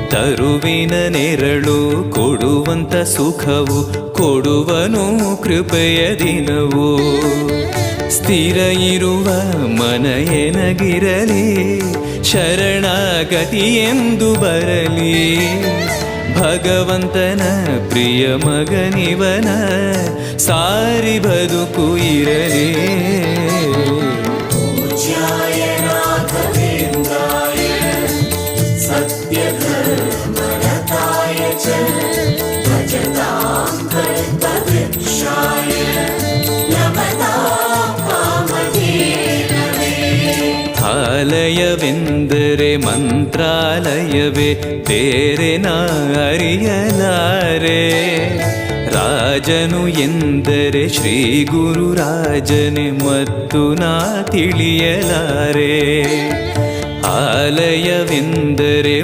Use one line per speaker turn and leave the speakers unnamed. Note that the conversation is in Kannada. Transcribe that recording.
ತರುವಿನ ನೆರಳು ಕೊಡುವಂತ ಸುಖವು ಕೊಡುವನು ಕೃಪೆಯ ದಿನವು. ಸ್ಥಿರ ಇರುವ ಮನ ಎನಗಿರಲಿ, ಶರಣಾಗತಿ ಎಂದು ಬರಲಿ. ಭಗವಂತನ ಪ್ರಿಯ ಮಗನಿವನ ಸಾರಿ ಬದುಕು ಇರಲಿ. ಆಲಯವೆಂದರೆ ಮಂತ್ರಾಲಯವೇ, ಬೇರೆ ನಾ ಅರಿಯಲಾರೆ. ರಾಜನು ಎಂದರೆ ಶ್ರೀ ಗುರುರಾಜನೇ ಮತ್ತು ನಾ ತಿಳಿಯಲಾರೆ. ಆಲಯವೆಂದರೆ